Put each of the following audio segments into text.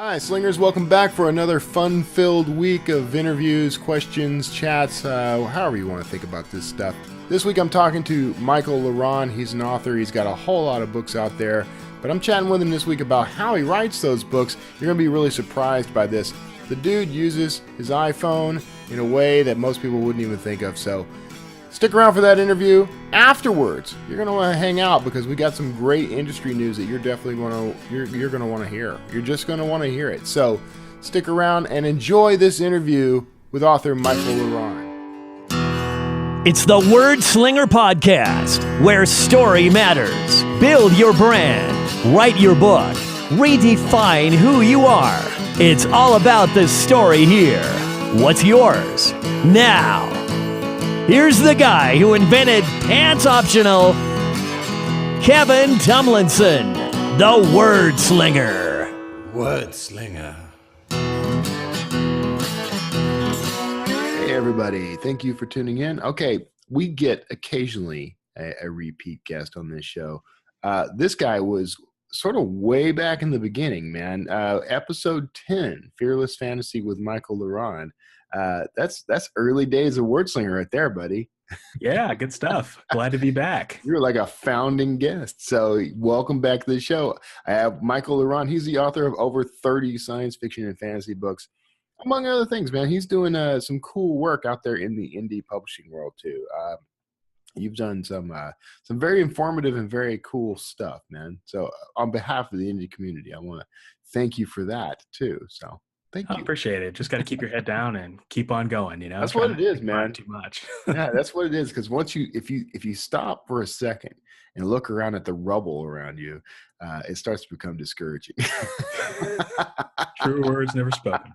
Hi, Slingers. Welcome back for another fun-filled week of interviews, questions, chats, however you want to think about this stuff. This week I'm talking to Michael Ronn. He's an author. He's got a whole lot of books out there, but I'm chatting with him this week about how he writes those books. You're going to be really surprised by this. The dude uses his iPhone in a way that most people wouldn't even think of, so stick around for that interview. Afterwards, you're going to want to hang out because we got some great industry news that you're definitely going to want to hear. You're just going to want to hear it. So stick around and enjoy this interview with author Michael Ronn. It's the Word Slinger Podcast, where story matters. Build your brand, write your book, redefine who you are. It's all about the story here. What's yours? Now, here's the guy who invented pants optional, Kevin Tomlinson, the Word Slinger. Word Slinger. Hey, everybody. Thank you for tuning in. Okay, we get occasionally a repeat guest on this show. This guy was sort of way back in the beginning, man. Episode 10, Fearless Fantasy with Michael Ronn. That's early days of Word Slinger right there, buddy. Yeah, good stuff. Glad to be back. You're like a founding guest. So welcome back to the show. I have Michael Ronn. He's the author of over 30 science fiction and fantasy books, among other things, man. He's doing some cool work out there in the indie publishing world too. You've done some very informative and very cool stuff, man. So on behalf of the indie community, I want to thank you for that too. So thank you. I appreciate it. Just got to keep your head down and keep on going. You know, that's what it is, man. Too much. Yeah, that's what it is. Because once if you stop for a second and look around at the rubble around you, it starts to become discouraging. True words never spoken.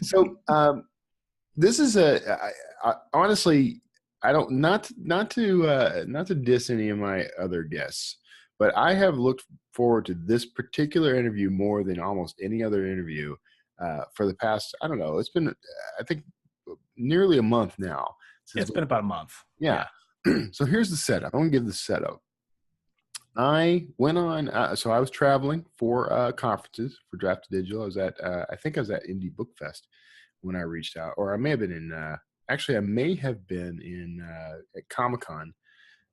So this is honestly, I don't not to diss any of my other guests, but I have looked forward to this particular interview more than almost any other interview for the past, I don't know, it's been, I think, nearly a month now. It's been about a month. Yeah. So here's the setup. I'm going to give the setup. I went on, so I was traveling for conferences for Draft Digital. I was at, I think I was at Indie Book Fest when I reached out, or I may have been in, actually I may have been in at Comic-Con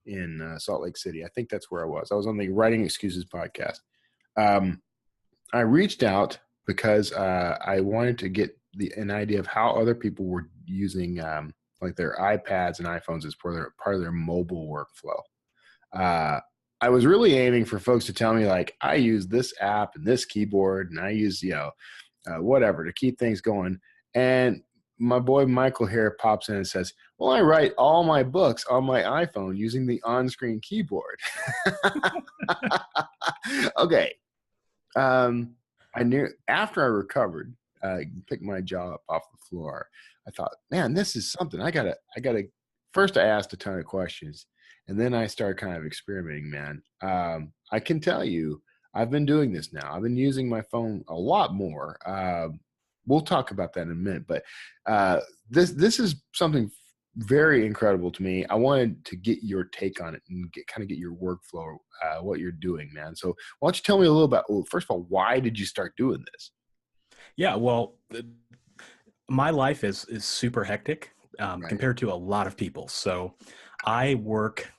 in Salt Lake City. I think that's where I was. I was on the Writing Excuses podcast. I reached out because I wanted to get an idea of how other people were using like their iPads and iPhones as part of their mobile workflow. I was really aiming for folks to tell me, like, I use this app and this keyboard and I use, whatever to keep things going. And my boy Michael here pops in and says, well, I write all my books on my iPhone using the on-screen keyboard. Okay. I knew after I recovered, picked my jaw up off the floor. I thought, man, this is something. I gotta. First, I asked a ton of questions, and then I started kind of experimenting. Man, I can tell you, I've been doing this now. I've been using my phone a lot more. We'll talk about that in a minute, but this is something very incredible to me. I wanted to get your take on it and get your workflow, what you're doing, man. So why don't you tell me a little about, well, first of all, why did you start doing this? Yeah, well, my life is super hectic Right. compared to a lot of people. So I work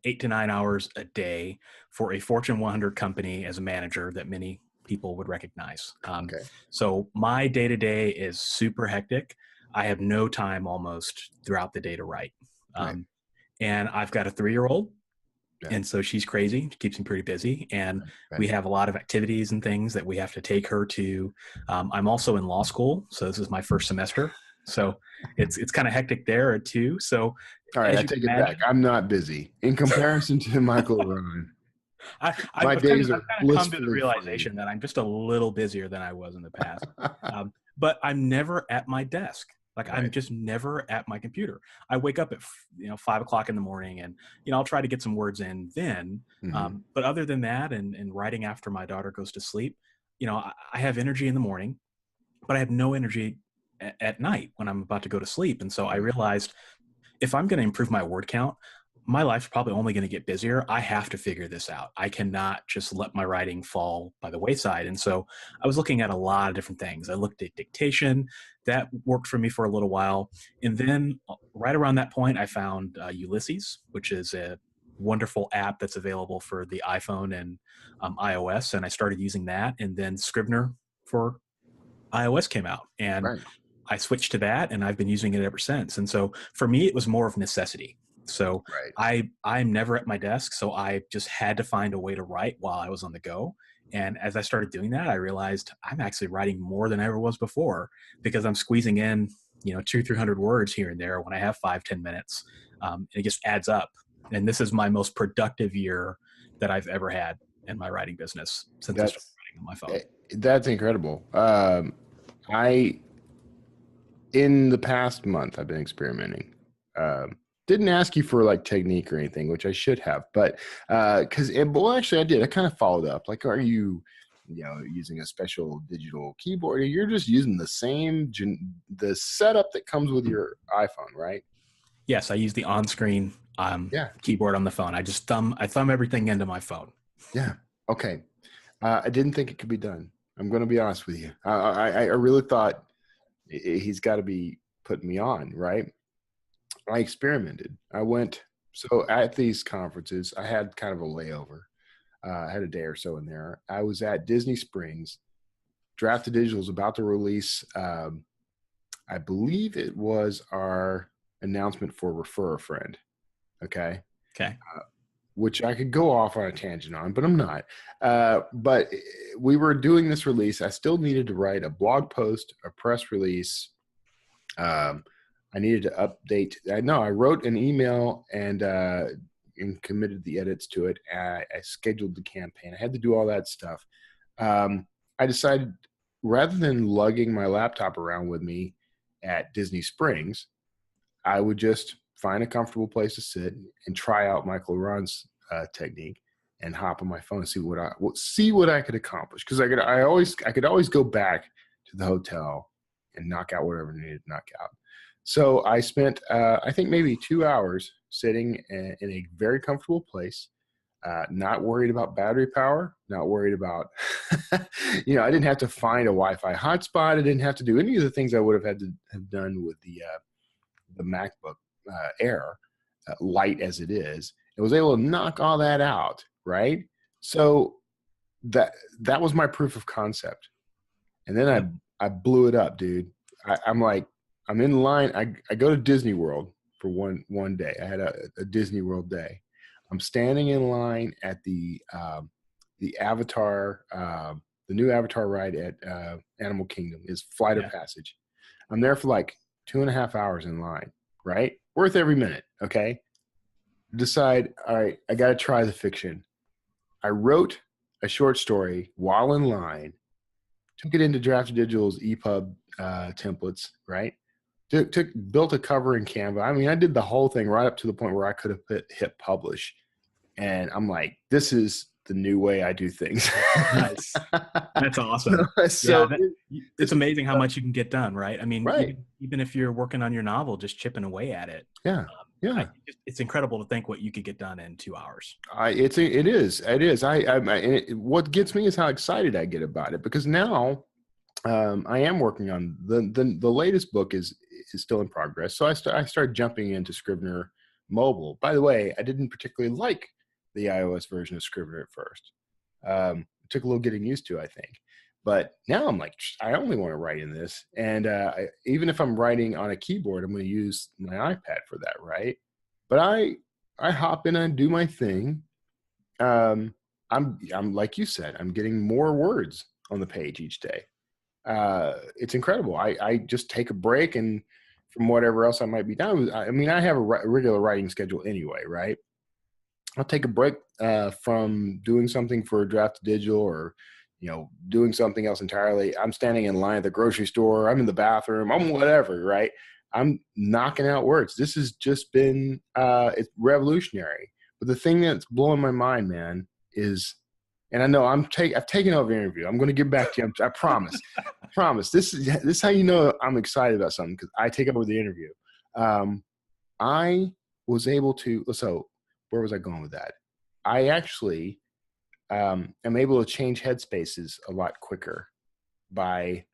8 to 9 hours a day for a Fortune 100 company as a manager that many people would recognize. Okay. So my day-to-day is super hectic. I have no time almost throughout the day to write. Right. And I've got a 3-year-old. Yeah. And so she's crazy. She keeps me pretty busy. And Right. we have a lot of activities and things that we have to take her to. I'm also in law school. So this is my first semester. So it's kind of hectic there too. So All right, I take it back. I'm not busy in comparison to Michael Ronn. I've days kind are of come to the blissfully realization free. that I'm just a little busier than I was in the past. But I'm never at my desk. Like, Right. I'm just never at my computer. I wake up at 5 o'clock in the morning, and I'll try to get some words in then. Mm-hmm. But other than that, and writing after my daughter goes to sleep, I have energy in the morning, but I have no energy at night when I'm about to go to sleep. And so I realized if I'm going to improve my word count, my life's probably only going to get busier. I have to figure this out. I cannot just let my writing fall by the wayside. And so I was looking at a lot of different things. I looked at dictation. That worked for me for a little while. And then right around that point, I found Ulysses, which is a wonderful app that's available for the iPhone and iOS. And I started using that. And then Scrivener for iOS came out. And Right. I switched to that, and I've been using it ever since. And so for me, it was more of necessity. So Right. I'm never at my desk, so I just had to find a way to write while I was on the go. And as I started doing that, I realized I'm actually writing more than I ever was before, because I'm squeezing in, 200-300 words here and there when I have 5-10 minutes. And it just adds up. And this is my most productive year that I've ever had in my writing business since I started writing on my phone. That's incredible. In the past month, I've been experimenting. Didn't ask you for like technique or anything, which I should have, but actually I did. I kind of followed up. Like, are you, using a special digital keyboard? You're just using the setup that comes with your iPhone, right? Yes, I use the on-screen keyboard on the phone. I thumb everything into my phone. Yeah. Okay. I didn't think it could be done. I'm going to be honest with you. I really thought he's got to be putting me on, right? I experimented. So at these conferences, I had kind of a layover. I had a day or so in there. I was at Disney Springs. Draft to Digital is about to release, I believe it was our announcement for Refer a Friend. Okay. Which I could go off on a tangent on, but I'm not. But we were doing this release. I still needed to write a blog post, a press release. I needed to update. I wrote an email and committed the edits to it. I scheduled the campaign. I had to do all that stuff. I decided, rather than lugging my laptop around with me at Disney Springs, I would just find a comfortable place to sit and try out Michael Ronn's technique and hop on my phone and see what I could accomplish. Because I could always go back to the hotel and knock out whatever I needed to knock out. So I spent, I think maybe 2 hours sitting in a very comfortable place, not worried about battery power, not worried about, I didn't have to find a Wi-Fi hotspot. I didn't have to do any of the things I would have had to have done with the MacBook Air, light as it is. I was able to knock all that out, right? So that was my proof of concept. And then I blew it up, dude. I'm in line. I go to Disney World for one day. I had a Disney World day. I'm standing in line at the Avatar, the new Avatar ride at Animal Kingdom is Flight of Passage. I'm there for like 2.5 hours in line, right? Worth every minute, okay? Decide, all right, I got to try the fiction. I wrote a short story while in line, took it into Draft Digital's EPUB templates, right? Built a cover in Canva. I mean, I did the whole thing right up to the point where I could have hit publish. And I'm like, this is the new way I do things. Nice. That's awesome. It's amazing how much you can get done, right? I mean, even if you're working on your novel, just chipping away at it. Yeah. It's incredible to think what you could get done in 2 hours. It is. What gets me is how excited I get about it, because now I am working on the latest book is still in progress. So I started jumping into Scrivener mobile. By the way, I didn't particularly like the iOS version of Scrivener at first. It took a little getting used to, I think. But now I'm like, I only want to write in this. And even if I'm writing on a keyboard, I'm going to use my iPad for that, right? But I hop in and do my thing. I'm like you said, I'm getting more words on the page each day. It's incredible. I just take a break, and from whatever else I might be done. I mean, I have a regular writing schedule anyway, right? I'll take a break from doing something for Draft Digital, or doing something else entirely. I'm standing in line at the grocery store. I'm in the bathroom. I'm whatever, right? I'm knocking out words. This has just been it's revolutionary. But the thing that's blowing my mind, man, is, and I know I've taken over the interview. I'm going to get back to you. I promise. I promise. This is how you know I'm excited about something, because I take over the interview. I was able to. So where was I going with that? I actually am able to change headspaces a lot quicker by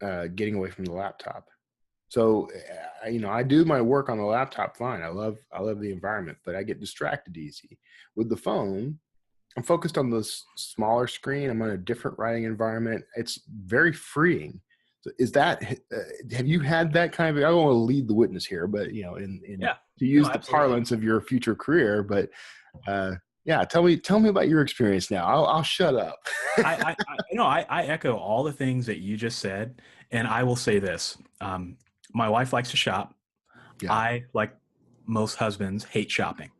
getting away from the laptop. So, I do my work on the laptop fine. I love the environment, but I get distracted easy. With the phone, I'm focused on the smaller screen. I'm on a different writing environment. It's very freeing. So is that, have you had that kind of, I don't want to lead the witness here, but, Yeah. to use the Absolutely. parlance of your future career, but yeah, tell me about your experience now. I'll shut up. I echo all the things that you just said, and I will say this: my wife likes to shop. Yeah. I, like most husbands, hate shopping.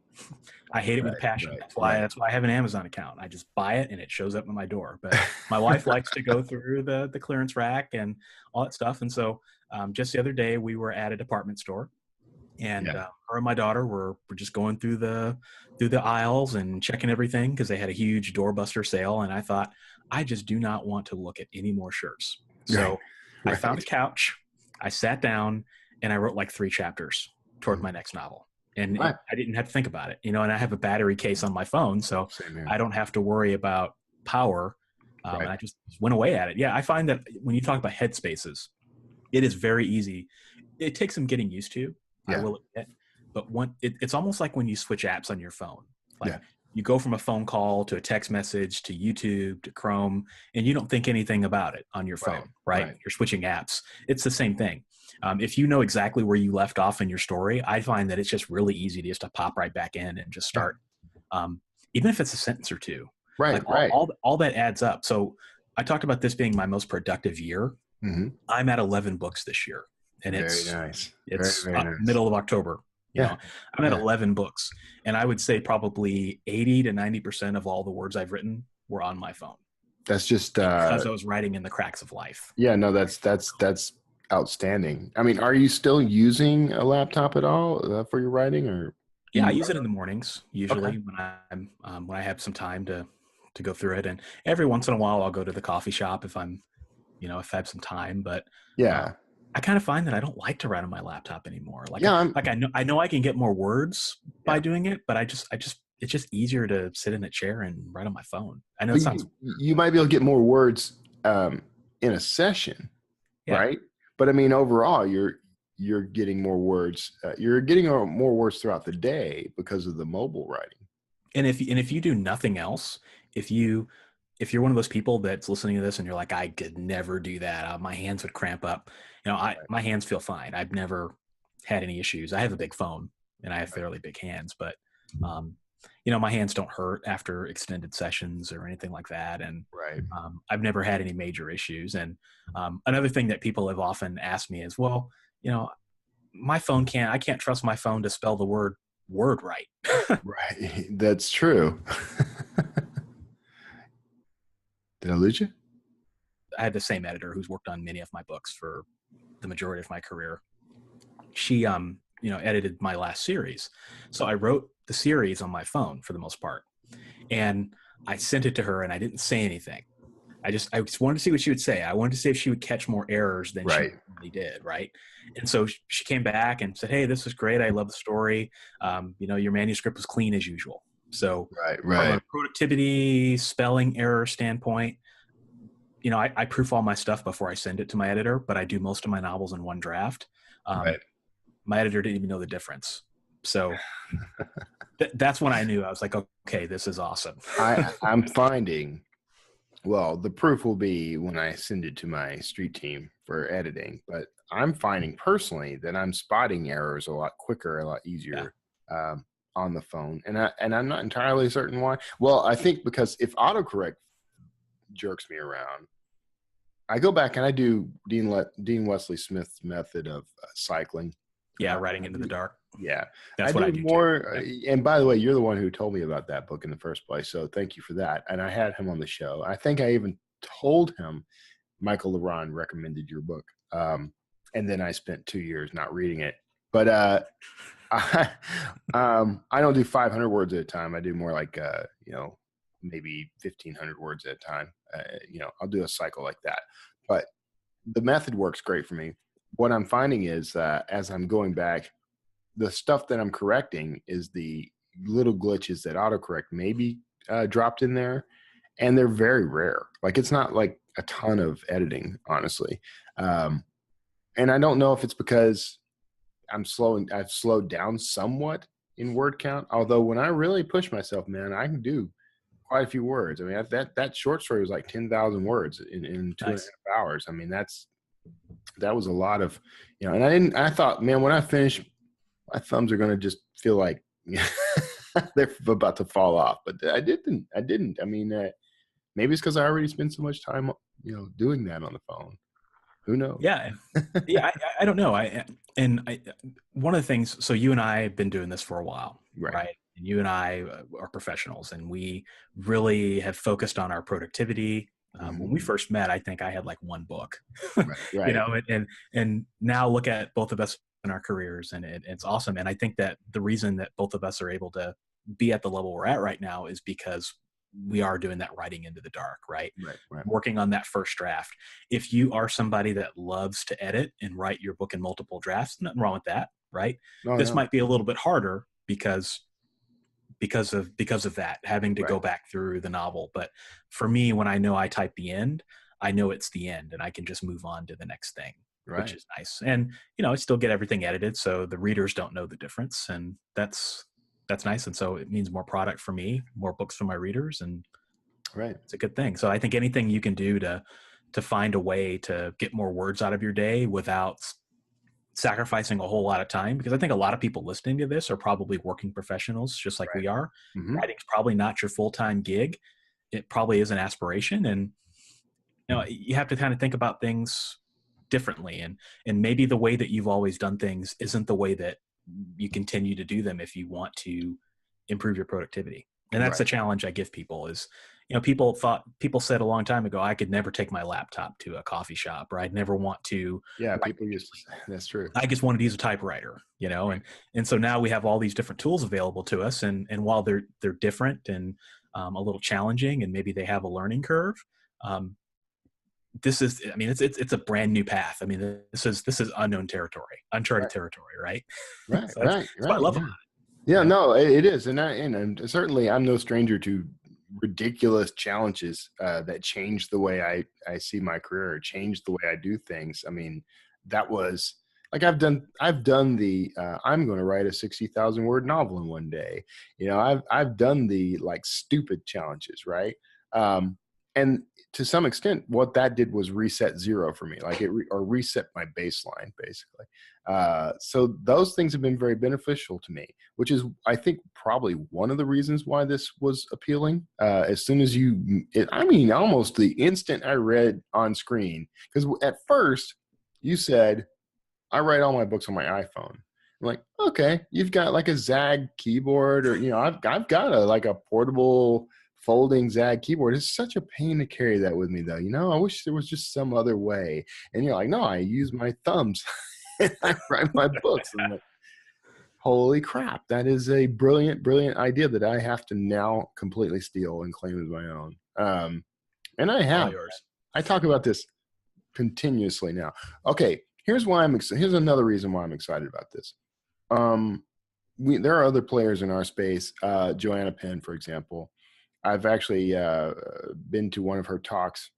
I hate it with passion. That's why I have an Amazon account. I just buy it and it shows up at my door. But my wife likes to go through the clearance rack and all that stuff. And so just the other day we were at a department store, and her and my daughter were just going through the aisles and checking everything because they had a huge doorbuster sale. And I thought, I just do not want to look at any more shirts. So I found a couch, I sat down, and I wrote like 3 chapters toward my next novel. And I didn't have to think about it, and I have a battery case on my phone, so I don't have to worry about power. And I just went away at it. Yeah, I find that when you talk about headspaces, it is very easy. It takes some getting used to, I will admit, but it's almost like when you switch apps on your phone. Like you go from a phone call to a text message to YouTube to Chrome, and you don't think anything about it on your phone, right? You're switching apps. It's the same thing. If you know exactly where you left off in your story, I find that it's just really easy to just to pop right back in and just start, even if it's a sentence or two. All that adds up. So I talked about this being my most productive year. Mm-hmm. I'm at 11 books this year, and very nice. It's very nice. Middle of October. I'm at 11 books, and I would say probably 80 to 90% of all the words I've written were on my phone. That's just because I was writing in the cracks of life. Yeah, no, that's outstanding. I mean, are you still using a laptop at all for your writing, or? Yeah, I use it in the mornings usually when I have some time to go through it, and every once in a while I'll go to the coffee shop if I'm, if I have some time. But I kind of find that I don't like to write on my laptop anymore. I know I can get more words by doing it, but it's just easier to sit in a chair and write on my phone. I know you might be able to get more words in a session, right? But I mean, overall, you're getting more words. You're getting more words throughout the day because of the mobile writing. And if you do nothing else, if you're one of those people that's listening to this and you're like, I could never do that, my hands would cramp up. My hands feel fine. I've never had any issues. I have a big phone and I have fairly big hands, but my hands don't hurt after extended sessions or anything like that. And I've never had any major issues. And another thing that people have often asked me is, well, my phone I can't trust my phone to spell the word right. Right. That's true. Did I lose you? I had the same editor who's worked on many of my books for the majority of my career. She, edited my last series. So I wrote the series on my phone for the most part. And I sent it to her and I didn't say anything. I just wanted to see what she would say. I wanted to see if she would catch more errors than she really did. Right. And so she came back and said, hey, this is great. I love the story. Your manuscript was clean as usual. So from a productivity, spelling error standpoint, I proof all my stuff before I send it to my editor, but I do most of my novels in one draft. My editor didn't even know the difference. So that's when I knew. I was like, okay, this is awesome. I'm finding, well, the proof will be when I send it to my street team for editing, but I'm finding personally that I'm spotting errors a lot quicker, a lot easier on the phone. And I'm not entirely certain why. Well, I think because if autocorrect jerks me around, I go back and I do Dean Wesley Smith's method of cycling. Yeah, writing into the dark. Yeah, that's what I do more. And by the way, you're the one who told me about that book in the first place, so thank you for that. And I had him on the show. I think I even told him Michael Ronn recommended your book, and then I spent 2 years not reading it. But I don't do 500 words at a time. I do more like maybe 1,500 words at a time. I'll do a cycle like that. But the method works great for me. What I'm finding is as I'm going back, the stuff that I'm correcting is the little glitches that autocorrect maybe dropped in there, and they're very rare. Like it's not like a ton of editing, honestly. And I don't know if it's because I've slowed down somewhat in word count. Although when I really push myself, man, I can do quite a few words. I mean, that short story was like 10,000 words in 2.5 hours. I mean, that was a lot of, and I thought, man, when I finish, my thumbs are going to just feel like they're about to fall off, but I didn't. I mean, maybe it's because I already spent so much time, doing that on the phone. Who knows? Yeah. Yeah. I don't know. One of the things, so you and I have been doing this for a while, right? And you and I are professionals, and we really have focused on our productivity. When we first met, I think I had like one book, Right. And now look at both of us in our careers, and it's awesome. And I think that the reason that both of us are able to be at the level we're at right now is because we are doing that writing into the dark, right? Working on that first draft. If you are somebody that loves to edit and write your book in multiple drafts, nothing wrong with that, right? This might be a little bit harder because of that, having to go back through the novel. But for me, when I know I type the end, I know it's the end, and I can just move on to the next thing, which is nice. And I still get everything edited, so the readers don't know the difference, and that's nice. And so it means more product for me, more books for my readers, and it's a good thing. So I think anything you can do to find a way to get more words out of your day without sacrificing a whole lot of time, because I think a lot of people listening to this are probably working professionals just like we are. Writing's probably not your full-time gig. It probably is an aspiration, and you have to kind of think about things differently, and maybe the way that you've always done things isn't the way that you continue to do them if you want to improve your productivity. And that's the challenge I give people is, people said a long time ago, I could never take my laptop to a coffee shop, or I'd never want to. Yeah. People used to say, that's true. I just wanted to use a typewriter, and so now we have all these different tools available to us. And while they're different and a little challenging, and maybe they have a learning curve, this is, I mean, it's a brand new path. I mean, this is unknown territory, uncharted territory, right? Right. So that's what I love about it. Yeah, no, it is. And certainly I'm no stranger to ridiculous challenges that change the way I see my career, or change the way I do things. I mean, that was like, I've done the, I'm going to write a 60,000 word novel in one day. I've done the like stupid challenges. Right. And to some extent, what that did was reset zero for me, like or reset my baseline, basically. So those things have been very beneficial to me, which is, I think, probably one of the reasons why this was appealing. As soon as almost the instant I read on screen, because at first you said, I write all my books on my iPhone. I'm like, okay, you've got like a Zag keyboard, or I've got a portable folding Zag keyboard. It's such a pain to carry that with me, though. I wish there was just some other way. And you're like, no, I use my thumbs and I write my books. I'm like, holy crap, that is a brilliant, brilliant idea that I have to now completely steal and claim as my own. And I have. I talk about this continuously now. Okay, here's another reason why I'm excited about this. There are other players in our space. Joanna Penn, for example. I've actually been to one of her talks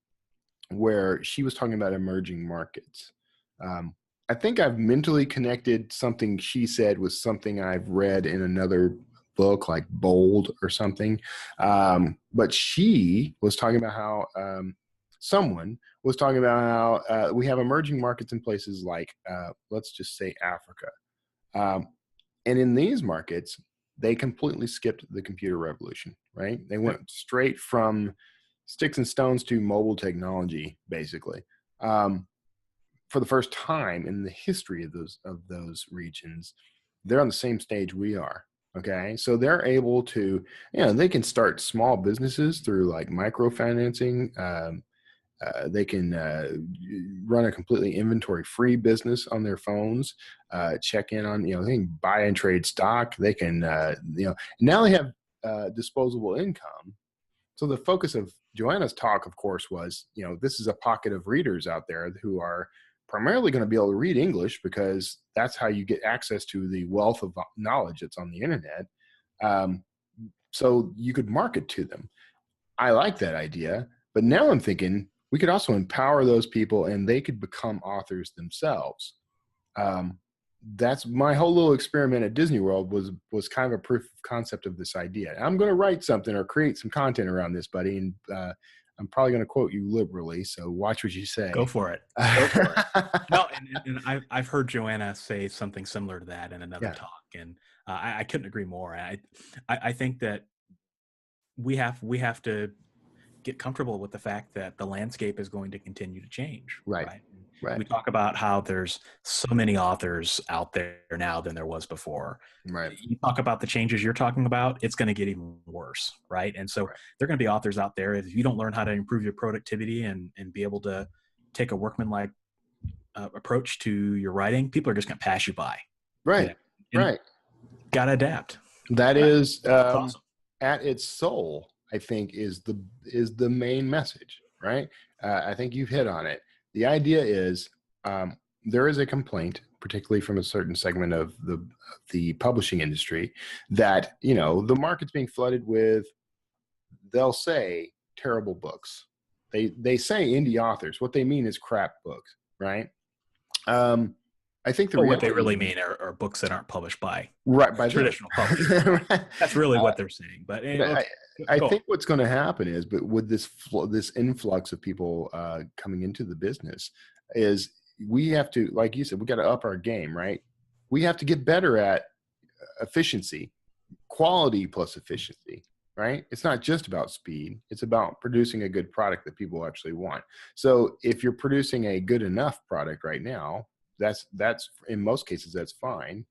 where she was talking about emerging markets. I think I've mentally connected something she said with something I've read in another book, like Bold or something. But she was talking about how someone was talking about how we have emerging markets in places like, let's just say, Africa. And in these markets, they completely skipped the computer revolution, right? They went straight from sticks and stones to mobile technology, basically. For the first time in the history of those regions, they're on the same stage we are. Okay, so they're able to, they can start small businesses through like microfinancing. They can run a completely inventory-free business on their phones. Check in on, they can buy and trade stock. They can, now they have disposable income. So the focus of Joanna's talk, of course, was, this is a pocket of readers out there who are primarily going to be able to read English, because that's how you get access to the wealth of knowledge that's on the internet. So you could market to them. I like that idea, but now I'm thinking we could also empower those people and they could become authors themselves. That's my whole little experiment at Disney World was kind of a proof of concept of this idea. I'm going to write something or create some content around this, buddy, and I'm probably going to quote you liberally, so watch what you say. Go for it. Go for it. No, and I've heard Joanna say something similar to that in another talk, and I couldn't agree more. I think that we have to get comfortable with the fact that the landscape is going to continue to change. Right. We talk about how there's so many authors out there now than there was before. Right. You talk about the changes you're talking about, it's going to get even worse, right? And so there are going to be authors out there. If you don't learn how to improve your productivity and be able to take a workmanlike approach to your writing, people are just going to pass you by. Right. Right. Got to adapt. That is awesome. At its soul, I think is the main message, right? I think you've hit on it. The idea is there is a complaint, particularly from a certain segment of the publishing industry, that the market's being flooded with, they'll say, terrible books. They say indie authors. What they mean is crap books, right? I think what they really mean are books that aren't published by traditional publishers. Right. That's really what they're saying. But I think what's going to happen is, but with this influx of people coming into the business, is we have to, like you said, we got to up our game, right? We have to get better at efficiency, quality plus efficiency, right? It's not just about speed. It's about producing a good product that people actually want. So if you're producing a good enough product right now, that's in most cases, that's fine.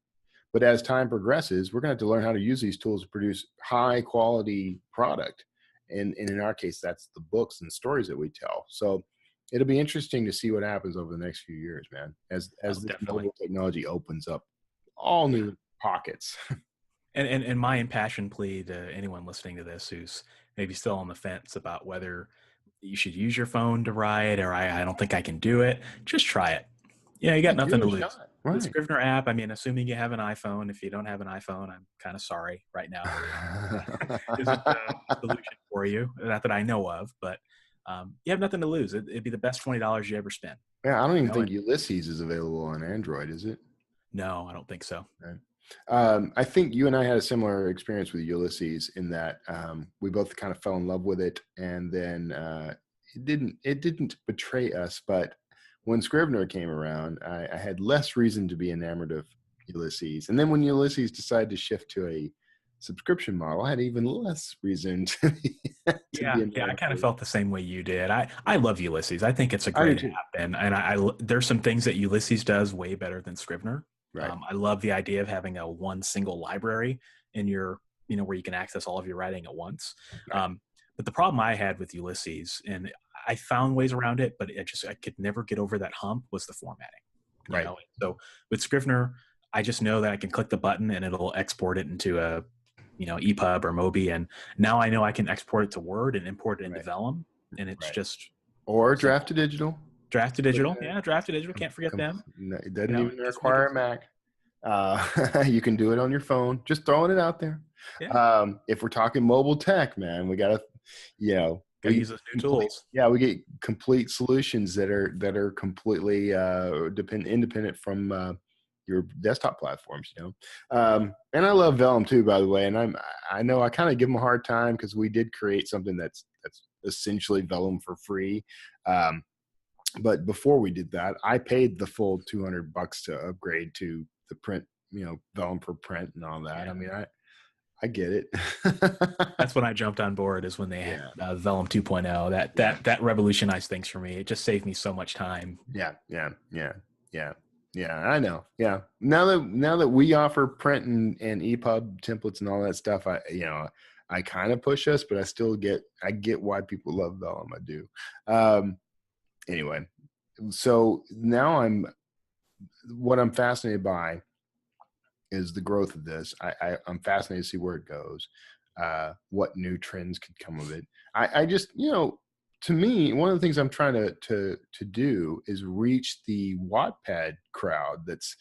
But as time progresses, we're going to have to learn how to use these tools to produce high quality product. And in our case, that's the books and stories that we tell. So it'll be interesting to see what happens over the next few years, man, as this mobile technology opens up all new pockets. And my impassioned plea to anyone listening to this who's maybe still on the fence about whether you should use your phone to write, or I don't think I can do it, just try it. Yeah, you got nothing to lose. Right. The Scrivener app, I mean, assuming you have an iPhone. If you don't have an iPhone, I'm kind of sorry right now. Isn't a solution for you, not that I know of, but you have nothing to lose. It'd be the best $20 you ever spend. Yeah, I don't even think Ulysses is available on Android, is it? No, I don't think so. Right. I think you and I had a similar experience with Ulysses in that we both kind of fell in love with it, and then it didn't betray us, but when Scrivener came around, I had less reason to be enamored of Ulysses. And then when Ulysses decided to shift to a subscription model, I had even less reason to be I kind of felt the same way you did. I love Ulysses. I think it's a great app. And I there's some things that Ulysses does way better than Scrivener. Right. I love the idea of having one single library in your, where you can access all of your writing at once. Right. But the problem I had with Ulysses, and I found ways around it, but I could never get over that hump, was the formatting. Right. So with Scrivener, I just know that I can click the button and it'll export it into a, EPUB or Mobi. And now I know I can export it to Word and import it into Vellum. And it's just. Or Draft to Digital. Draft to Digital. Yeah, Draft to Digital. Can't forget them. It doesn't even require a Mac. You can do it on your phone. Just throwing it out there. Yeah. If we're talking mobile tech, man, we got to, Gotta use those new tools. Yeah, we get complete solutions that are completely independent from your desktop platforms. And I love Vellum too, by the way. And I know I kind of give them a hard time because we did create something that's essentially Vellum for free. But before we did that, I paid the full $200 to upgrade to the print, Vellum for print and all that. Yeah. I mean, I get it. That's when I jumped on board, is when they had Vellum 2.0. That revolutionized things for me. It just saved me so much time. Yeah. I know. Yeah. Now that we offer print and EPUB templates and all that stuff, I kind of push us, but I get why people love Vellum. I do. Anyway, so now what I'm fascinated by is the growth of this. I'm fascinated to see where it goes, what new trends could come of it. I just, to me, one of the things I'm trying to do is reach the Wattpad crowd that's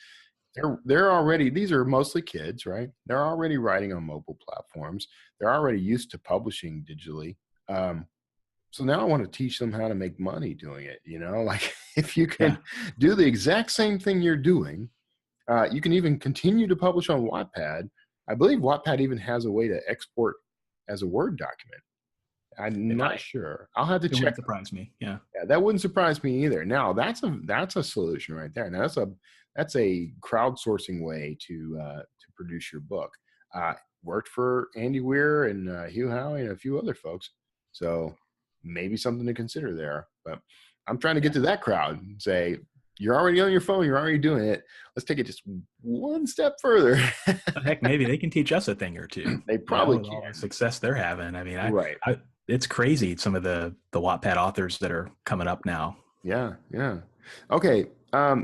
they're already, these are mostly kids, right? They're already writing on mobile platforms. They're already used to publishing digitally. So now I want to teach them how to make money doing it. Like if you Yeah. can do the exact same thing you're doing, you can even continue to publish on Wattpad. I believe Wattpad even has a way to export as a Word document. I'm It not might. sure. I'll have to It check. wouldn't surprise me. Yeah. Yeah, that wouldn't surprise me either. Now that's a solution right there. Now that's a crowdsourcing way to produce your book. Worked for Andy Weir and Hugh Howey and a few other folks. So maybe something to consider there. But I'm trying to get to that crowd and say, you're already on your phone, you're already doing it. Let's take it just one step further. Heck, maybe they can teach us a thing or two. They probably with all can. the success they're having. I mean, Right. It's crazy, some of the Wattpad authors that are coming up now. Yeah. Okay.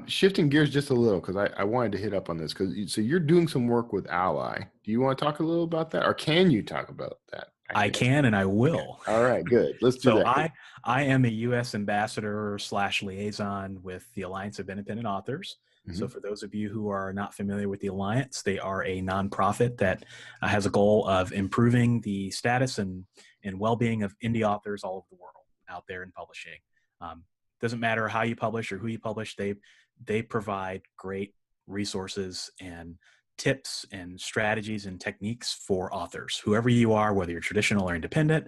Shifting gears just a little, because I wanted to hit up on this, so you're doing some work with Ally. Do you want to talk a little about that, or can you talk about that? I can and I will. All right, good. Let's do So that. I am a U.S. ambassador / liaison with the Alliance of Independent Authors. Mm-hmm. So for those of you who are not familiar with the Alliance, they are a nonprofit that has a goal of improving the status and well-being of indie authors all over the world out there in publishing. Doesn't matter how you publish or who you publish, they provide great resources and tips and strategies and techniques for authors, whoever you are, whether you're traditional or independent.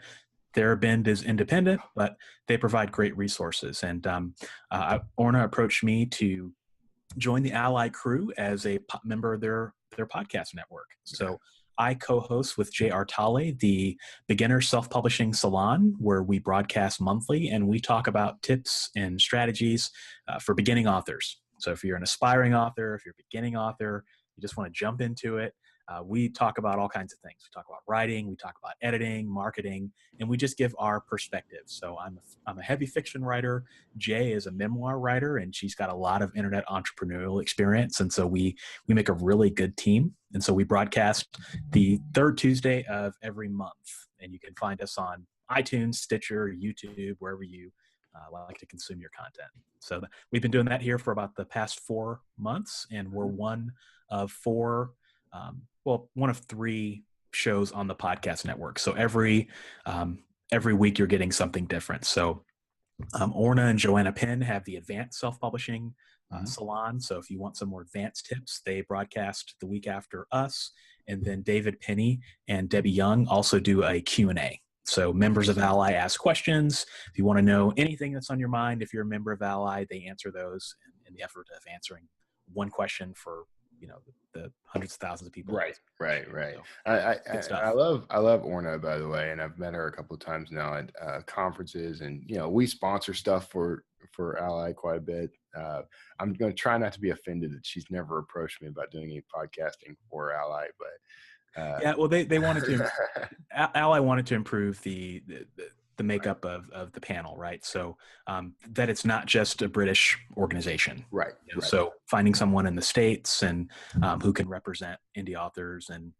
Their bend is independent, but they provide great resources. And Orna approached me to join the Ally crew as a member of their podcast network. So I co-host with J.R. Tale, the Beginner Self-Publishing Salon, where we broadcast monthly and we talk about tips and strategies for beginning authors. So if you're an aspiring author, if you're a beginning author, you just want to jump into it, we talk about all kinds of things. We talk about writing, we talk about editing, marketing, and we just give our perspective. So I'm a heavy fiction writer. Jay is a memoir writer, and she's got a lot of internet entrepreneurial experience. And so we make a really good team. And so we broadcast the third Tuesday of every month. And you can find us on iTunes, Stitcher, YouTube, wherever you like to consume your content. So we've been doing that here for about the past 4 months, and we're one of 3 shows on the podcast network. So every week you're getting something different. So Orna and Joanna Penn have the advanced self-publishing salon. So if you want some more advanced tips, they broadcast the week after us. And then David Penny and Debbie Young also do a Q&A. So members of Ally ask questions. If you want to know anything that's on your mind, if you're a member of Ally, they answer those in the effort of answering one question for the hundreds of thousands of people. Right. So, I love Orna, by the way, and I've met her a couple of times now at conferences, and we sponsor stuff for Ally quite a bit. I'm going to try not to be offended that she's never approached me about doing any podcasting for Ally, but yeah, well, they wanted to. Ally wanted to improve the makeup of the panel, right? So that it's not just a British organization, right? So finding someone in the States and who can represent indie authors and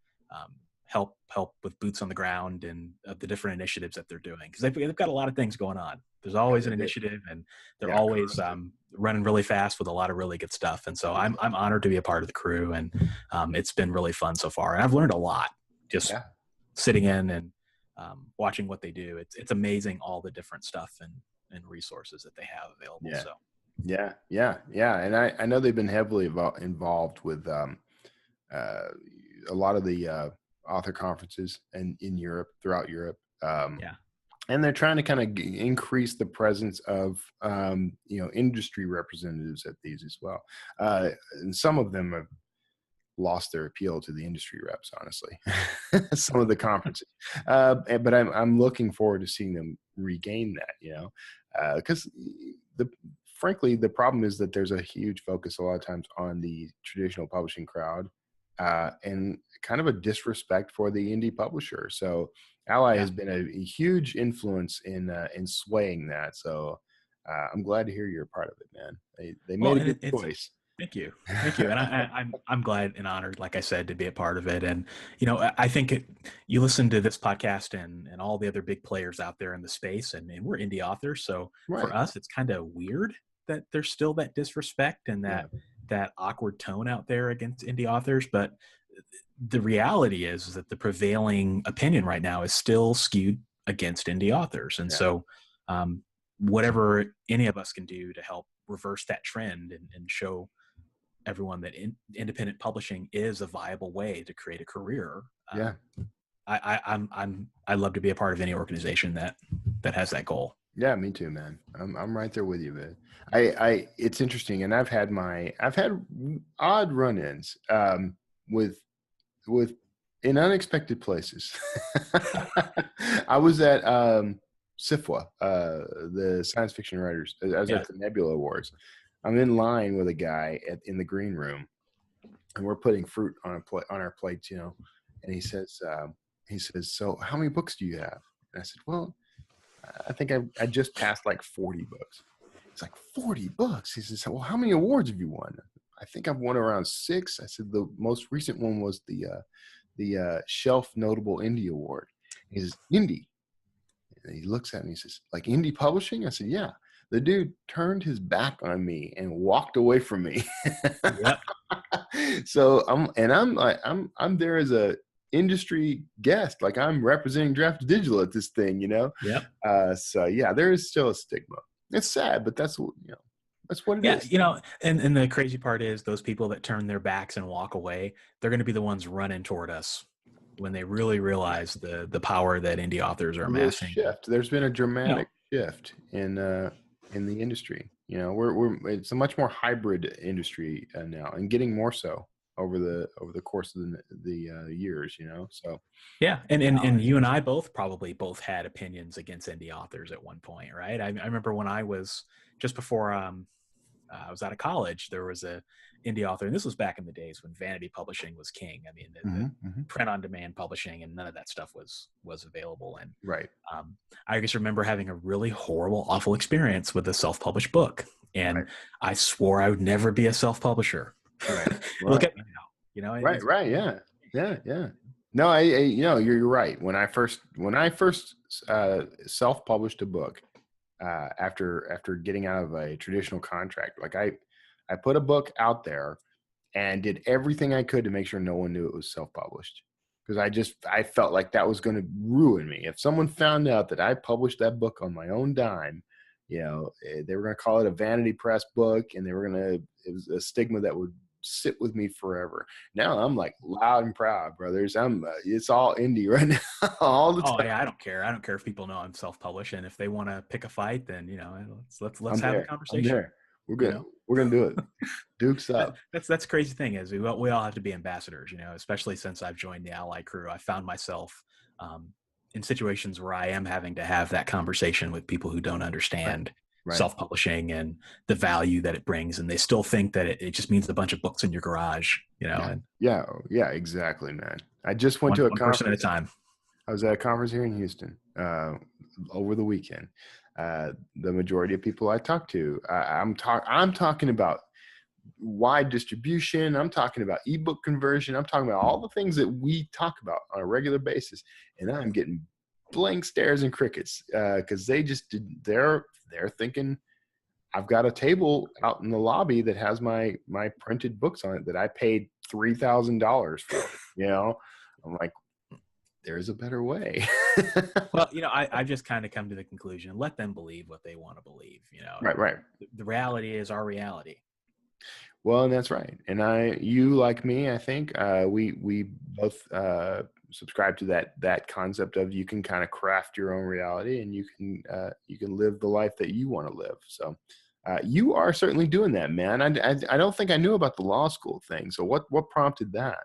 help with boots on the ground and the different initiatives that they're doing, because they've got a lot of things going on. There's always an initiative, and they're always running really fast with a lot of really good stuff. And so I'm honored to be a part of the crew, and it's been really fun so far. And I've learned a lot just sitting in and watching what they do. It's amazing, all the different stuff and resources that they have available. So and I know they've been heavily involved with a lot of the author conferences and throughout Europe. And they're trying to kind of increase the presence of industry representatives at these as well. And some of them have lost their appeal to the industry reps, honestly. Some of the conferences, but I'm looking forward to seeing them regain that, because frankly the problem is that there's a huge focus a lot of times on the traditional publishing crowd, and kind of a disrespect for the indie publisher. So Ally has been a huge influence in swaying that. So I'm glad to hear you're a part of it, man. They made a good choice. Thank you. And I'm glad and honored, like I said, to be a part of it. And, I think you listen to this podcast and all the other big players out there in the space, and we're indie authors. So for us, it's kind of weird that there's still that disrespect and that that awkward tone out there against indie authors, but the reality is that the prevailing opinion right now is still skewed against indie authors. And so whatever any of us can do to help reverse that trend and show everyone that independent publishing is a viable way to create a career. I'd love to be a part of any organization that has that goal. Yeah, me too, man. I'm right there with you, man. It's interesting, and I've had odd run-ins with in unexpected places. I was at SIFWA, the Science Fiction Writers. I was at the Nebula Awards. I'm in line with a guy in the green room, and we're putting fruit on our plates, you know. And he says, "So how many books do you have?" And I said, "Well, I think I just passed like 40 books." It's like 40 books. He says, "Well, how many awards have you won?" I think I've won around 6. I said, "The most recent one was the Shelf Notable Indie Award." He says, "Indie?" And he looks at me and he says, "Like indie publishing?" I said, "Yeah." The dude turned his back on me and walked away from me. Yep. So I'm there as a industry guest, like I'm representing Draft Digital at this thing, you know. So yeah, there is still a stigma. It's sad, but that's what it is. You know, and the crazy part is those people that turn their backs and walk away, they're going to be the ones running toward us when they really realize the power that indie authors are amassing. There's been a dramatic shift in the industry. You know, it's a much more hybrid industry now, and getting more so over the course of the years. You know, so yeah, and you and I both had opinions against indie authors at one point, right? I remember when I was just before I was out of college, there was a indie author, and this was back in the days when vanity publishing was king. I mean, the print on demand publishing, and none of that stuff was available. And I just remember having a really horrible, awful experience with a self-published book, and I swore I would never be a self-publisher. Look at me now, you know. Yeah. No, you know, you're right. When I first self-published a book, after getting out of a traditional contract, like I put a book out there and did everything I could to make sure no one knew it was self-published, because I felt like that was going to ruin me. If someone found out that I published that book on my own dime, you know, they were going to call it a vanity press book, and it was a stigma that would sit with me forever. Now I'm like loud and proud, brothers. It's all indie right now, all the time. Oh yeah, I don't care if people know I'm self-published, and if they want to pick a fight, then you know, let's have a conversation. We're good. You know? We're gonna do it. Dukes up. That's the crazy thing is we all have to be ambassadors, you know. Especially since I've joined the Ally crew, I found myself in situations where I am having to have that conversation with people who don't understand self-publishing and the value that it brings, and they still think that it just means a bunch of books in your garage, you know. Yeah, exactly, man. I just went to a conference person at a time. I was at a conference here in Houston over the weekend. The majority of people I talk to, I'm talking about wide distribution. I'm talking about ebook conversion. I'm talking about all the things that we talk about on a regular basis, and I'm getting blank stares and crickets because they're thinking I've got a table out in the lobby that has my printed books on it that I paid $3,000 for. You know, I'm like, there's a better way. Well, you know, I've just kind of come to the conclusion, let them believe what they want to believe, you know. Right. The reality is our reality. Well, and that's right. And you like me, I think we both subscribe to that concept of you can kind of craft your own reality, and you can live the life that you want to live. So you are certainly doing that, man. I don't think I knew about the law school thing. So what prompted that?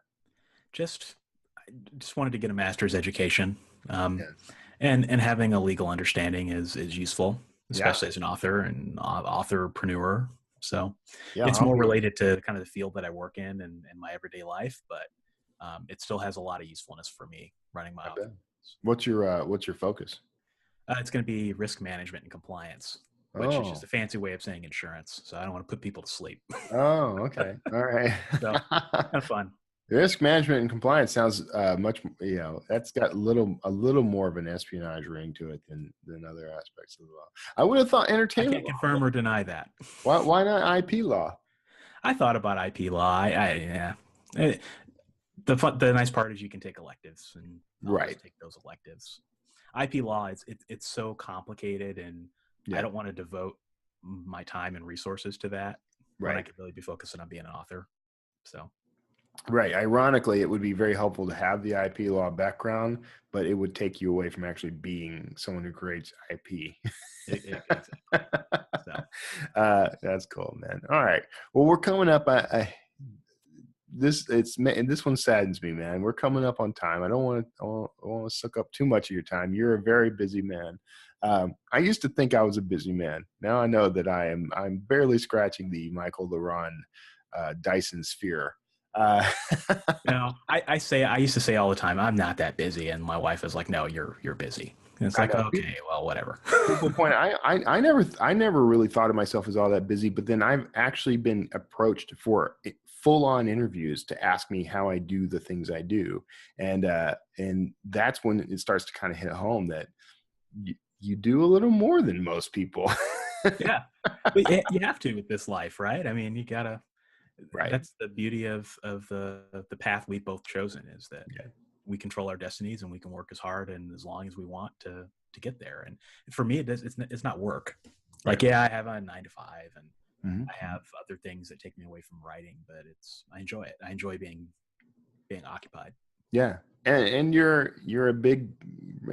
Just wanted to get a master's education, and having a legal understanding is useful, especially as an author and authorpreneur. So it's more related to kind of the field that I work in and my everyday life, but it still has a lot of usefulness for me running my office. What's your focus? It's going to be risk management and compliance, which is just a fancy way of saying insurance. So I don't want to put people to sleep. Oh, okay. All right. So kind of fun. Risk management and compliance sounds much, you know, that's got a little more of an espionage ring to it than other aspects of the law. I would have thought entertainment. I can't confirm or deny that. Why not IP law? I thought about IP law. Yeah. The nice part is you can take electives, and I'll Right. just take those electives. IP law, it's so complicated, and Yeah. I don't want to devote my time and resources to that when I Right. could really be focusing on being an author. So Right. Ironically, it would be very helpful to have the IP law background, but it would take you away from actually being someone who creates IP. exactly. So That's cool, man. All right. Well, we're coming up. This one saddens me, man. We're coming up on time. I don't want to suck up too much of your time. You're a very busy man. I used to think I was a busy man. Now I know that I'm barely scratching the Michael LaRon Dyson sphere. I used to say all the time, I'm not that busy, and my wife is like, no, you're busy. And it's like, okay, well, whatever. People point. I never really thought of myself as all that busy, but then I've actually been approached for full-on interviews to ask me how I do the things I do, and that's when it starts to kind of hit home that you do a little more than most people. Yeah, but you have to with this life, right? I mean, you gotta. Right. That's the beauty of the path we've both chosen, is that we control our destinies, and we can work as hard and as long as we want to get there. And for me, it's not work. Like, I have a 9 to 5, and I have other things that take me away from writing, but I enjoy it. I enjoy being occupied. Yeah. And you're a big,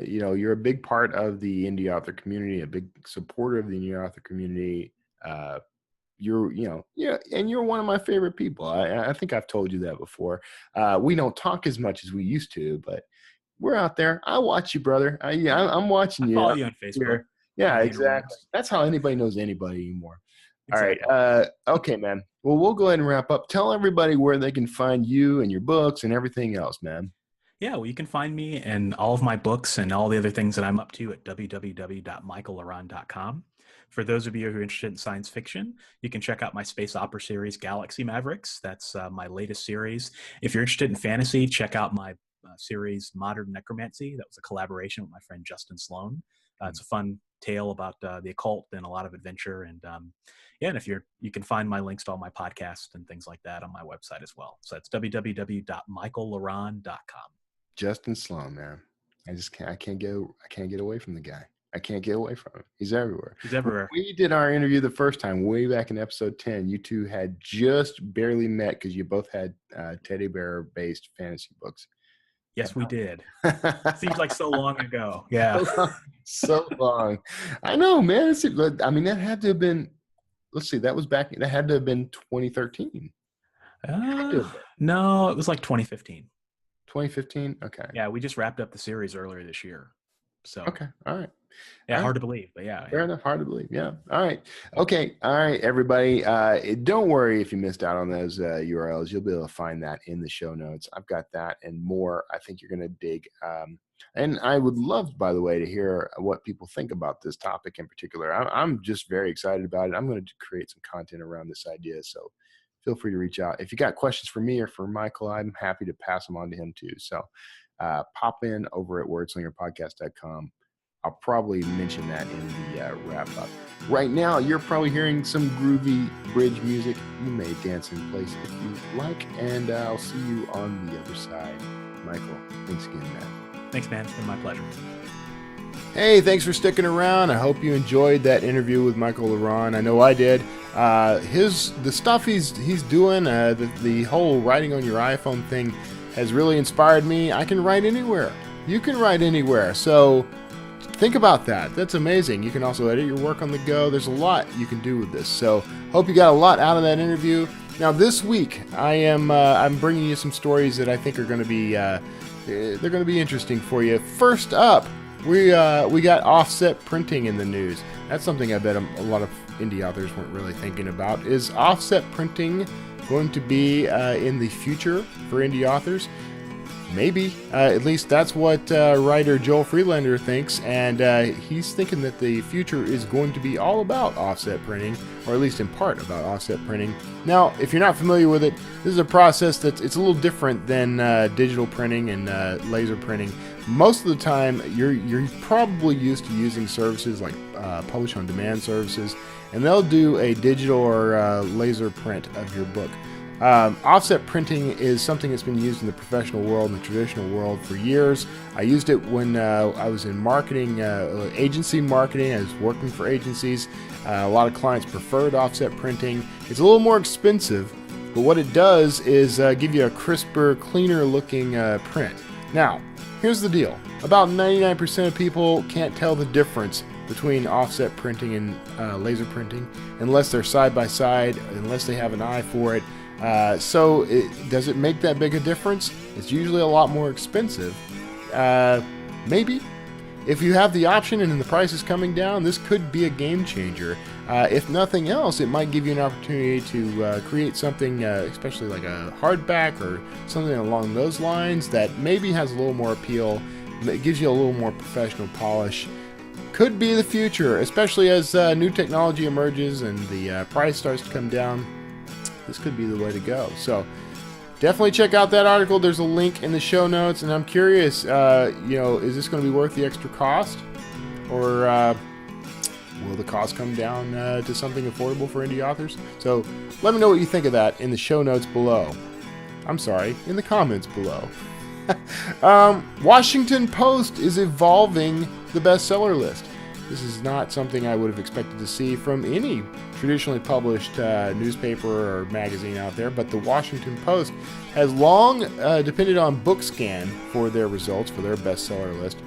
you're a big part of the indie author community, a big supporter of the indie author community. And you're one of my favorite people. I think I've told you that before. We don't talk as much as we used to, but we're out there. I watch you, brother. I'm watching you. I follow you on Facebook. Yeah, exactly. That's how anybody knows anybody anymore. Exactly. All right. Okay, man. Well, we'll go ahead and wrap up. Tell everybody where they can find you and your books and everything else, man. Yeah, well, you can find me and all of my books and all the other things that I'm up to at www.michaelleron.com. For those of you who are interested in science fiction, you can check out my space opera series, Galaxy Mavericks. That's my latest series. If you're interested in fantasy, check out my series, Modern Necromancy. That was a collaboration with my friend Justin Sloan. It's a fun tale about the occult and a lot of adventure. And and you can find my links to all my podcasts and things like that on my website as well. So that's www.michaelleron.com. Justin Sloan, man. I can't get away from the guy. I can't get away from him. He's everywhere. He's everywhere. When we did our interview the first time, way back in episode 10, you two had just barely met because you both had teddy bear-based fantasy books. Yes, we did. Seems like so long ago. Yeah. So long. I know, man. That had to have been, let's see, that had to have been 2013. No, it was like 2015. 2015? Okay. Yeah, we just wrapped up the series earlier this year. So okay, all right. Yeah, all hard to believe, but yeah. Fair enough, hard to believe. Yeah. All right. Okay. All right, everybody. Don't worry if you missed out on those URLs. You'll be able to find that in the show notes. I've got that and more. I think you're going to dig. And I would love, by the way, to hear what people think about this topic in particular. I'm just very excited about it. I'm going to create some content around this idea. So feel free to reach out. If you got questions for me or for Michael, I'm happy to pass them on to him too. So pop in over at wordslingerpodcast.com. I'll probably mention that in the wrap up. Right now, you're probably hearing some groovy bridge music. You may dance in place if you like, and I'll see you on the other side. Michael, thanks again, man. Thanks, man. It's been my pleasure. Hey, thanks for sticking around. I hope you enjoyed that interview with Michael LaRon. I know I did. The stuff he's doing, the whole writing on your iPhone thing has really inspired me. I can write anywhere. You can write anywhere. So think about that. That's amazing. You can also edit your work on the go. There's a lot you can do with this. So hope you got a lot out of that interview. Now this week, I'm bringing you some stories that I think are going to be they're going to be interesting for you. First up, we got offset printing in the news. That's something I bet a lot of indie authors weren't really thinking about. Is offset printing going to be in the future for indie authors? Maybe. At least that's what writer Joel Freelander thinks, and he's thinking that the future is going to be all about offset printing, or at least in part about offset printing. Now, if you're not familiar with it, this is a process it's a little different than digital printing and laser printing. Most of the time, you're probably used to using services like publish on demand services, and they'll do a digital or laser print of your book. Offset printing is something that's been used in the professional world and the traditional world for years. I used it when I was in marketing, agency marketing. I was working for agencies. A lot of clients preferred offset printing. It's a little more expensive, but what it does is give you a crisper, cleaner looking print. Now, here's the deal. About 99% of people can't tell the difference between offset printing and laser printing unless they're side by side, unless they have an eye for it. So does it make that big a difference? It's usually a lot more expensive. Maybe. If you have the option and the price is coming down, this could be a game changer. If nothing else, it might give you an opportunity to create something, especially like a hardback or something along those lines that maybe has a little more appeal. It gives you a little more professional polish. Could be the future, especially as new technology emerges and the price starts to come down. This could be the way to go. So definitely check out that article. There's a link in the show notes, and I'm curious, is this going to be worth the extra cost, or will the cost come down to something affordable for indie authors? So let me know what you think of that in the show notes below. I'm sorry, in the comments below. Washington Post is evolving the bestseller list. This is not something I would have expected to see from any traditionally published newspaper or magazine out there, but the Washington Post has long depended on BookScan for their results, for their bestseller list.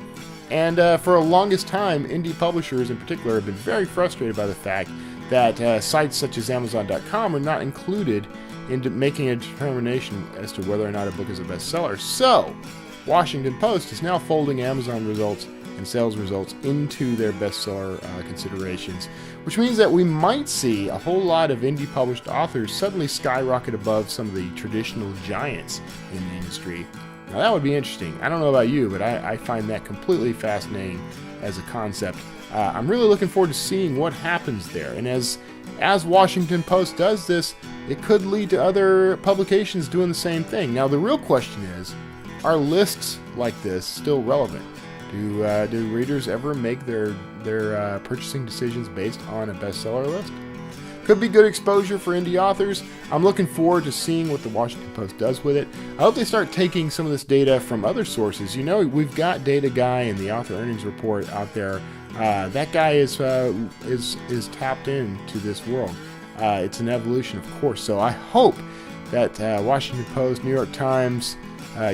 And for the longest time, indie publishers in particular have been very frustrated by the fact that sites such as Amazon.com are not included in making a determination as to whether or not a book is a bestseller. So, Washington Post is now folding Amazon results and sales results into their bestseller considerations, which means that we might see a whole lot of indie published authors suddenly skyrocket above some of the traditional giants in the industry. Now that would be interesting. I don't know about you, but I find that completely fascinating as a concept. I'm really looking forward to seeing what happens there. And as Washington Post does this, it could lead to other publications doing the same thing. Now the real question is, are lists like this still relevant? Do readers ever make their purchasing decisions based on a bestseller list? Could be good exposure for indie authors. I'm looking forward to seeing what the Washington Post does with it. I hope they start taking some of this data from other sources. You know, we've got Data Guy and the Author Earnings Report out there. That guy is tapped into this world. It's an evolution, of course. So I hope that Washington Post, New York Times,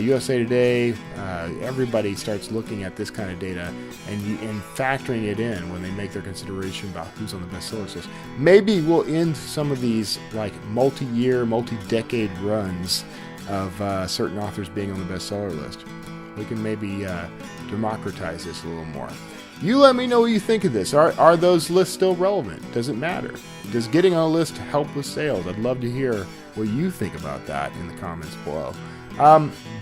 USA Today, everybody starts looking at this kind of data and factoring it in when they make their consideration about who's on the bestseller list. Maybe we'll end some of these like multi-year, multi-decade runs of certain authors being on the bestseller list. We can maybe democratize this a little more. You let me know what you think of this. Are those lists still relevant? Does it matter? Does getting on a list help with sales? I'd love to hear what you think about that in the comments below.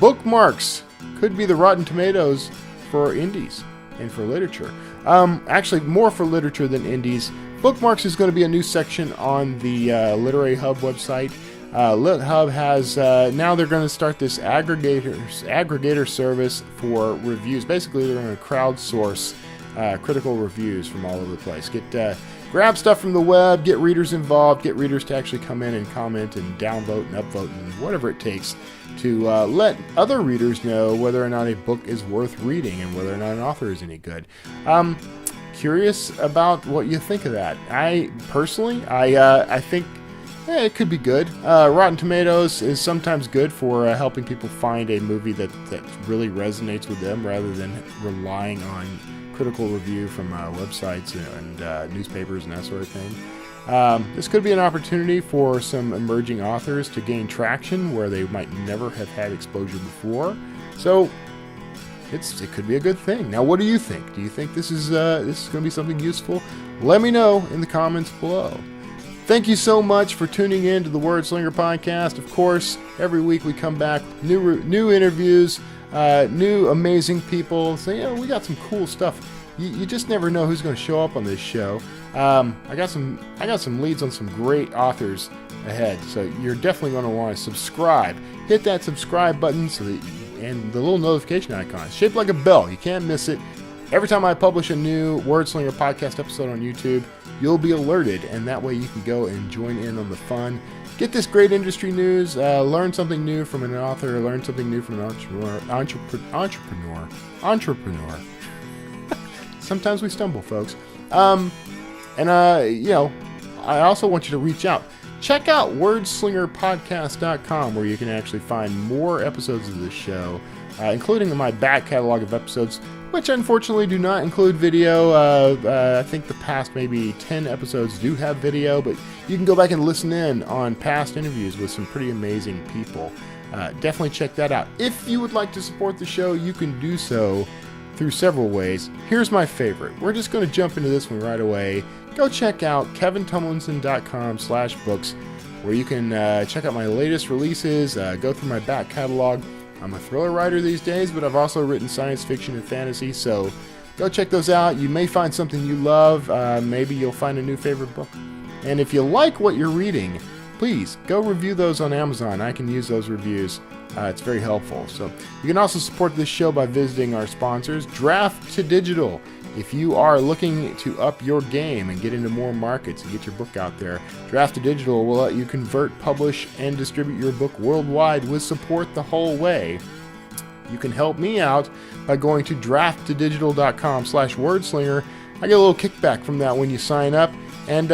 Bookmarks could be the Rotten Tomatoes for indies and for literature. Actually, more for literature than indies. Bookmarks is going to be a new section on the Literary Hub website. LitHub has, now they're going to start this aggregator service for reviews. Basically, they're going to crowdsource critical reviews from all over the place. Grab stuff from the web, get readers involved, get readers to actually come in and comment and downvote and upvote and whatever it takes to let other readers know whether or not a book is worth reading and whether or not an author is any good. Curious about what you think of that. I think it could be good. Rotten Tomatoes is sometimes good for helping people find a movie that really resonates with them rather than relying on critical review from websites and newspapers and that sort of thing. This could be an opportunity for some emerging authors to gain traction where they might never have had exposure before. So it could be a good thing. Now, what do you think? Do you think this is going to be something useful? Let me know in the comments below. Thank you so much for tuning in to the Wordslinger podcast. Of course, every week we come back, new interviews, new amazing people. So, we got some cool stuff. You just never know who's going to show up on this show. I got some leads on some great authors ahead, so you're definitely going to want to subscribe. Hit that subscribe button and the little notification icon. It's shaped like a bell. You can't miss it. every time I publish a new Wordslinger podcast episode on YouTube, you'll be alerted, and that way you can go and join in on the fun. Get this great industry news, learn something new from an author, learn something new from an entrepreneur. Sometimes we stumble, folks. I also want you to reach out. Check out wordslingerpodcast.com, where you can actually find more episodes of this show, including my back catalog of episodes, which unfortunately do not include video. I think the past maybe 10 episodes do have video, but you can go back and listen in on past interviews with some pretty amazing people. Definitely check that out. If you would like to support the show, you can do so through several ways. Here's my favorite. We're just going to jump into this one right away. Go check out kevintumlinson.com/books, where you can check out my latest releases, go through my back catalog. I'm a thriller writer these days, but I've also written science fiction and fantasy, so go check those out. You may find something you love. Maybe you'll find a new favorite book. And if you like what you're reading, please go review those on Amazon. I can use those reviews. It's very helpful. So you can also support this show by visiting our sponsors, Draft to Digital. If you are looking to up your game and get into more markets and get your book out there, Draft to Digital will let you convert, publish, and distribute your book worldwide with support the whole way. You can help me out by going to drafttodigital.com/wordslinger. I get a little kickback from that when you sign up and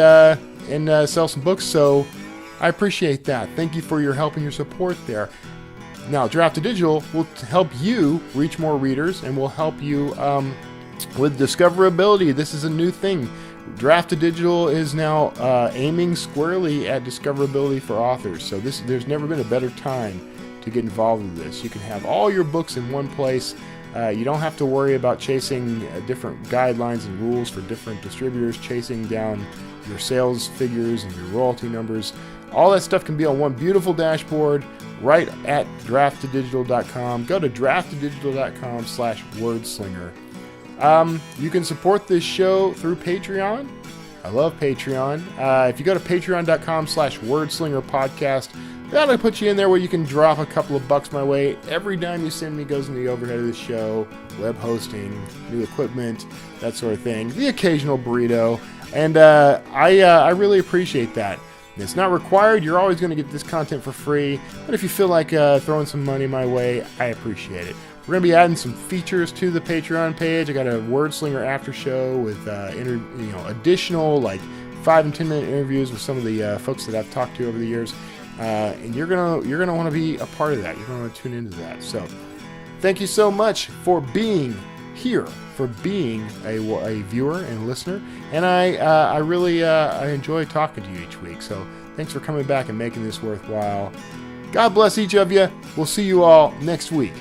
sell some books, so I appreciate that. Thank you for your help and your support there. Now, Draft to Digital will help you reach more readers and will help you with discoverability. This is a new thing. Draft to Digital is now aiming squarely at discoverability for authors. So there's never been a better time to get involved with this. You can have all your books in one place. You don't have to worry about chasing different guidelines and rules for different distributors, chasing down your sales figures and your royalty numbers. All that stuff can be on one beautiful dashboard right at drafttodigital.com. Go to drafttodigital.com/wordslinger. You can support this show through Patreon. I love Patreon. If you go to patreon.com/wordslingerpodcast, that'll put you in there where you can drop a couple of bucks my way. Every dime you send me goes in the overhead of the show, web hosting, new equipment, that sort of thing. The occasional burrito. And I really appreciate that. It's not required. You're always going to get this content for free. But if you feel like throwing some money my way, I appreciate it. We're going to be adding some features to the Patreon page. I got a Wordslinger after show with additional like 5 and 10 minute interviews with some of the folks that I've talked to over the years. And you're gonna want to be a part of that. You're going to want to tune into that. So thank you so much for being here, for being a viewer and listener. And I really enjoy talking to you each week. So thanks for coming back and making this worthwhile. God bless each of you. We'll see you all next week.